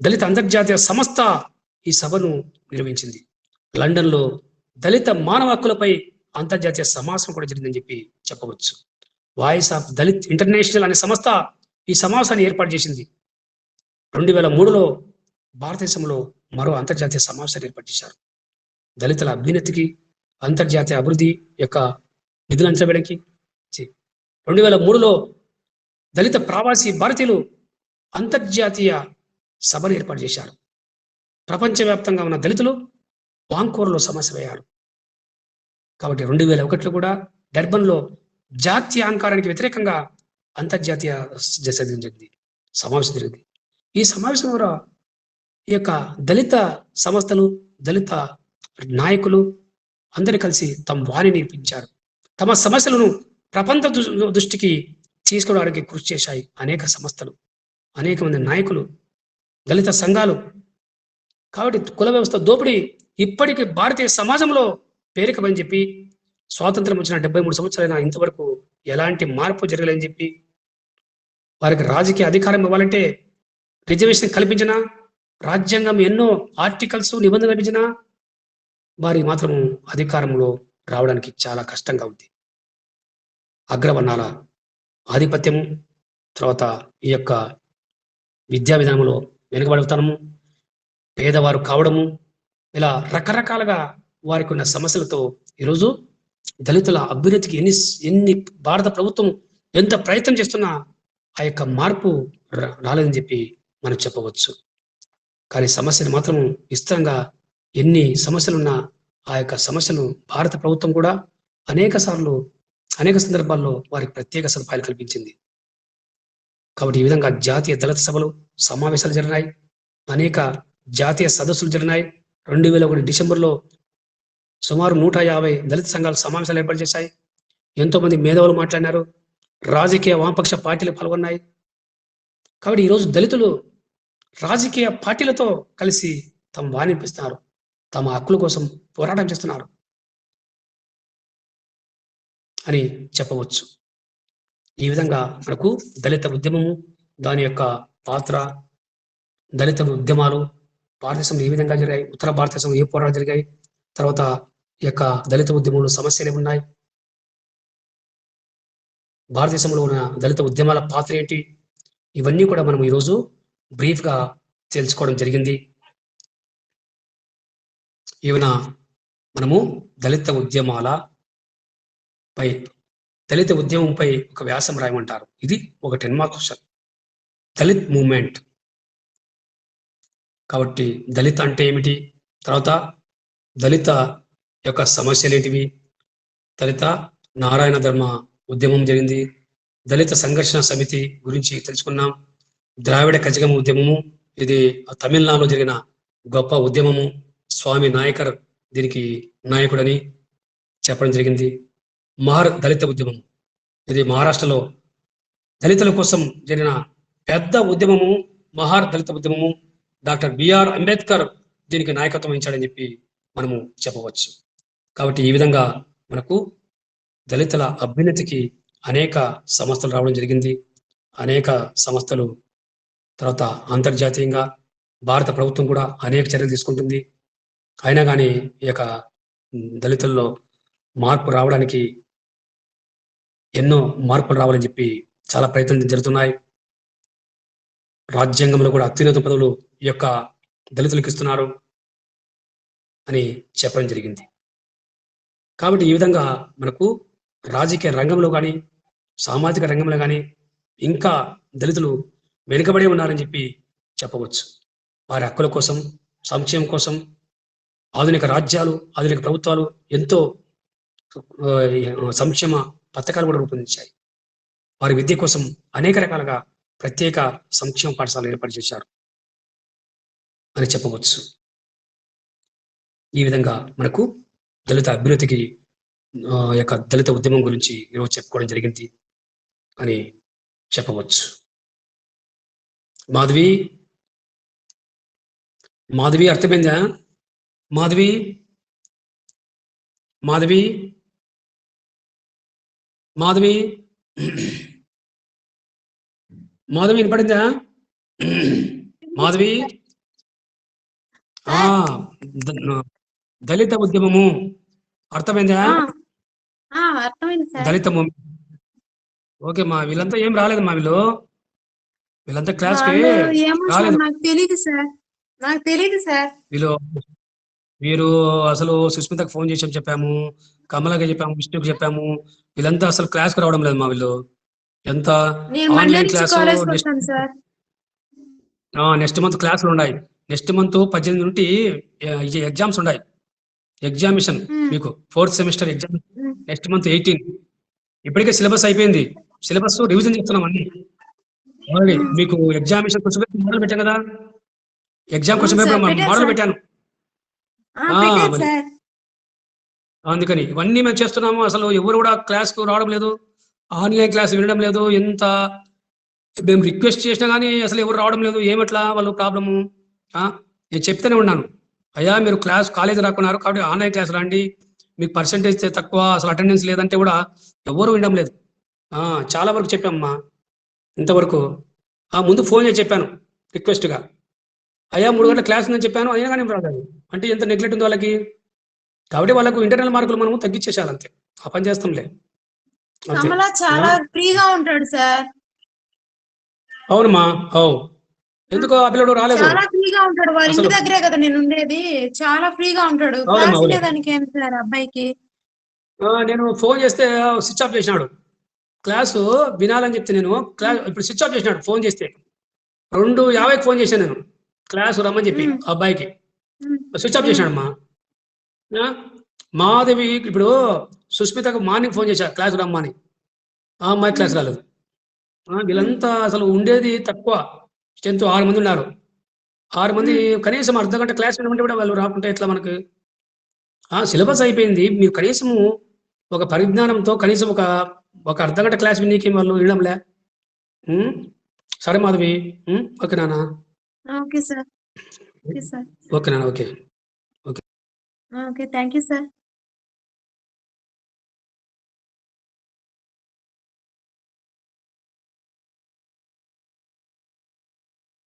దళిత అంతర్జాతీయ సంస్థ ఈ సభను నిర్వహించింది. లండన్లో దళిత మానవ హక్కులపై అంతర్జాతీయ సమావేశం కూడా జరిగిందని చెప్పి చెప్పవచ్చు. వాయిస్ ఆఫ్ దళిత్ ఇంటర్నేషనల్ అనే సంస్థ ఈ సమావేశాన్ని ఏర్పాటు చేసింది. 2003లో భారతదేశంలో మరో అంతర్జాతీయ సమావేశాన్ని ఏర్పాటు చేశారు. దళితుల అభ్యున్నతికి, అంతర్జాతీయ అభివృద్ధి యొక్క నిధులు అంచబెడకి 2003లో దళిత ప్రవాసీ భారతీయులు అంతర్జాతీయ సభను ఏర్పాటు చేశారు. ప్రపంచవ్యాప్తంగా ఉన్న దళితులు వాంకోవర్లో సమావేశమయ్యారు. కాబట్టి 2001లో కూడా డర్బన్లో జాతీయ అహంకారానికి వ్యతిరేకంగా అంతర్జాతీయ జరిగింది, సమావేశం జరిగింది. ఈ సమావేశం ద్వారా ఈ యొక్క దళిత సంస్థలు, దళిత నాయకులు అందరూ కలిసి తమ వాణిని వినిపించారు. తమ సమస్యలను ప్రపంచ దృష్టికి తీసుకోవడానికి కృషి చేశాయి అనేక సంస్థలు, అనేక మంది నాయకులు, దళిత సంఘాలు. కాబట్టి కుల వ్యవస్థ దోపిడీ ఇప్పటికీ భారతీయ సమాజంలో పేరికమని చెప్పి, స్వాతంత్రం వచ్చిన 73 సంవత్సరాలైనా ఇంతవరకు ఎలాంటి మార్పు జరగలేదని చెప్పి, వారికి రాజకీయ అధికారం ఇవ్వాలంటే రిజర్వేషన్ కల్పించినా, రాజ్యాంగం ఎన్నో ఆర్టికల్స్ నిబంధనలు కల్పించినా వారి మాత్రం అధికారంలో రావడానికి చాలా కష్టంగా ఉంది. అగ్రవర్ణాల ఆధిపత్యము, తర్వాత ఈ యొక్క విద్యా విధానంలో వెనుకబడుతనము, పేదవారు కావడము, ఇలా రకరకాలుగా వారికి ఉన్న సమస్యలతో ఈరోజు దళితుల అభ్యున్నతికి ఎన్ని భారత ప్రభుత్వం ఎంత ప్రయత్నం చేస్తున్నా ఆ యొక్క మార్పు రాలేదని చెప్పి మనం చెప్పవచ్చు. కానీ సమస్యలు మాత్రం విస్తరంగా ఎన్ని సమస్యలున్నా ఆ యొక్క సమస్యలు భారత ప్రభుత్వం కూడా అనేక సందర్భాల్లో వారికి ప్రత్యేక సదుపాయాలు కల్పించింది. కాబట్టి ఈ విధంగా జాతీయ దళిత సభలు, సమావేశాలు జరిగినాయి, అనేక జాతీయ సదస్సులు జరిగినాయి. 2001 డిసెంబర్లో సుమారు 150 దళిత సంఘాలు సమావేశాలు ఏర్పాటు చేశాయి. ఎంతో మంది మేధావులు మాట్లాడినారు, రాజకీయ వామపక్ష పార్టీలు పాల్గొన్నాయి. కాబట్టి ఈరోజు దళితులు రాజకీయ పార్టీలతో కలిసి తమ వాణి వినిపిస్తున్నారు, తమ హక్కుల కోసం పోరాటం చేస్తున్నారు అని చెప్పవచ్చు. ఈ విధంగా మనకు దళిత ఉద్యమము, దాని యొక్క పాత్ర, దళిత ఉద్యమాలు భారతదేశంలో ఏ విధంగా జరిగాయి, ఉత్తర భారతదేశంలో ఏ పోరాటాలు జరిగాయి, తర్వాత ఈ యొక్క దళిత ఉద్యమంలో సమస్యలు ఏమున్నాయి, భారతదేశంలో ఉన్న దళిత ఉద్యమాల పాత్ర ఏంటి, ఇవన్నీ కూడా మనం ఈరోజు బ్రీఫ్గా తెలుసుకోవడం జరిగింది. ఈవెన మనము దళిత ఉద్యమంపై ఒక వ్యాసం రాయమంటారు. ఇది ఒక 10 మార్క్స్ క్వశ్చన్. దళిత్ మూవ్మెంట్. కాబట్టి దళిత అంటే ఏమిటి, తర్వాత దళిత యొక్క సమస్యలు ఏంటివి, దళిత నారాయణ ధర్మ ఉద్యమం జరిగింది, దళిత సంఘర్షణ సమితి గురించి తెలుసుకున్నాం, ద్రావిడ కజగం ఉద్యమము, ఇది తమిళనాడులో జరిగిన గొప్ప ఉద్యమము, స్వామి నాయకర్ దీనికి నాయకుడని చెప్పడం జరిగింది. దళిత ఉద్యమం, ఇది మహారాష్ట్రలో దళితుల కోసం జరిగిన పెద్ద ఉద్యమము, మహార్ దళిత ఉద్యమము. డాక్టర్ బిఆర్ అంబేద్కర్ దీనికి నాయకత్వం వహించాడని చెప్పి మనము చెప్పవచ్చు. కాబట్టి ఈ విధంగా మనకు దళితుల అభ్యున్నతికి అనేక సంస్థలు రావడం జరిగింది. అనేక సంస్థలు, తర్వాత అంతర్జాతీయంగా భారత ప్రభుత్వం కూడా అనేక చర్యలు తీసుకుంటుంది. అయినా కానీ ఈ యొక్క దళితుల్లో మార్పు రావడానికి, ఎన్నో మార్పులు రావాలని చెప్పి చాలా ప్రయత్నాలు జరుగుతున్నాయి. రాజ్యాంగంలో కూడా అత్యున్నత పదవులు ఈ యొక్క దళితులకు ఇస్తున్నారు అని చెప్పడం జరిగింది. కాబట్టి ఈ విధంగా మనకు రాజకీయ రంగంలో కానీ, సామాజిక రంగంలో కానీ ఇంకా దళితులు వెనుకబడి ఉన్నారని చెప్పి చెప్పవచ్చు. వారి హక్కుల కోసం, సంక్షేమం కోసం ఆధునిక రాజ్యాలు, ఆధునిక ప్రభుత్వాలు ఎంతో సంక్షేమ పథకాలు కూడా రూపొందించాయి. వారి విద్య కోసం అనేక రకాలుగా ప్రత్యేక సంక్షేమ పాఠశాలలు ఏర్పాటు చేశారు అని చెప్పవచ్చు. ఈ విధంగా మనకు దళిత అభ్యున్నతికి యొక్క దళిత ఉద్యమం గురించి ఈరోజు చెప్పుకోవడం జరిగింది అని చెప్పవచ్చు. మాధవి మాధవి అర్థమైందా? మాధవి మాధవి మాధవి మాధవి వినపడిందా? మాధవి దళిత ఉద్యమము అర్థమైందా? అర్థమైంది సార్. దళితము. ఓకే మా వీళ్ళంతా ఏం రాలేదు మా వీళ్ళంతా క్లాస్ కి రాలేదు. నాకు తెలియదు సార్. వీరు అసలు సుస్మితకు ఫోన్ చేసాం చెప్పాము, కమలకి చెప్పాము, విష్ణుకి చెప్పాము. వీళ్ళంతా అసలు క్లాస్ కు రావడం లేదు మా వీళ్ళు. ఎంత ఆన్లైన్ క్లాస్ నెక్స్ట్ మంత్ క్లాసులు ఉన్నాయి. నెక్స్ట్ మంత్ 18 నుండి ఎగ్జామ్స్ ఉన్నాయి. ఎగ్జామినేషన్ మీకు 4th semester exam next month 18. ఇప్పటికే సిలబస్ అయిపోయింది. సిలబస్ రివిజన్ చేస్తున్నాం అన్ని ఆల్రెడీ. మీకు ఎగ్జామినేషన్ క్వశ్చన్ పేపర్ మోడల్ పెట్టాను కదా, ఎగ్జామ్ క్వశ్చన్ పేపర్ మోడల్ పెట్టాను. అందుకని ఇవన్నీ మేము చేస్తున్నాము. అసలు ఎవరు కూడా క్లాస్ కు రావడం లేదు, ఆన్లైన్ క్లాస్ వినడం లేదు. ఎంత మేము రిక్వెస్ట్ చేసినా కానీ అసలు ఎవరు రావడం లేదు. ఏమట్లా వాళ్ళు ప్రాబ్లము? నేను చెప్తూనే ఉన్నాను, అయ్యా మీరు కాలేజ్ రాకున్నారు కాబట్టి ఆన్లైన్ క్లాస్ రండి, మీకు పర్సెంటేజ్ తక్కువ, అసలు అటెండెన్స్ లేదంటే కూడా ఎవరు వినడం లేదు. చాలా వరకు చెప్పామ్మా. ఇంతవరకు ముందు ఫోన్ చేసి చెప్పాను రిక్వెస్ట్గా, అయ్యా 3 గంటల క్లాస్ ఉందని చెప్పాను, అయినా కానీ రాలేదు. అంటే ఎంత నెగ్లెక్ట్ ఉంది వాళ్ళకి. కాబట్టి వాళ్ళకు ఇంటర్నల్ మార్కులు మనము తగ్గించేసాలి అంతే. ఆ పని చేస్తాంలే. చాలా ఫ్రీగా ఉంటాడు సార్. అవునమ్మా. ఎందుకో ఆ పిల్లడు రాలేదు. చాలా ఫ్రీగా ఉంటాడు. వాళ్ళ ఇంటి దగ్గరే కదా నేను ఉండేది. చాలా ఫ్రీగా ఉంటాడు. సార్ అబ్బాయికి నేను ఫోన్ చేస్తే స్విచ్ ఆఫ్ చేసినాడు. క్లాసు వినాలని చెప్తే నేను ఇప్పుడు స్విచ్ ఆఫ్ చేసినాడు. ఫోన్ చేస్తే 2:50కి ఫోన్ చేశాను నేను, క్లాసు రమ్మని చెప్పి అబ్బాయికి. Switch off చేసినాడమ్మా. మాధవి ఇప్పుడు సుస్మితకు మార్నింగ్ ఫోన్ చేశా క్లాసు రమ్మని, ఆ అమ్మాయి క్లాస్ రాలేదు. వీళ్ళంతా అసలు ఉండేది తక్కువ స్ట్రెంత్, 6 మంది ఉన్నారు. 6 మంది కనీసం అర్ధగంట క్లాస్ వినమంటే కూడా వాళ్ళు రాకుంటే ఎట్లా మనకు? సిలబస్ అయిపోయింది. మీరు కనీసము ఒక పరిజ్ఞానంతో కనీసం ఒక అర్ధగంట క్లాస్ వినీకి వాళ్ళు వినడంలే. సరే మాధవి, ఓకే నాన్న. Okay sir. ఓకే నాన్న. Okay thank you sir.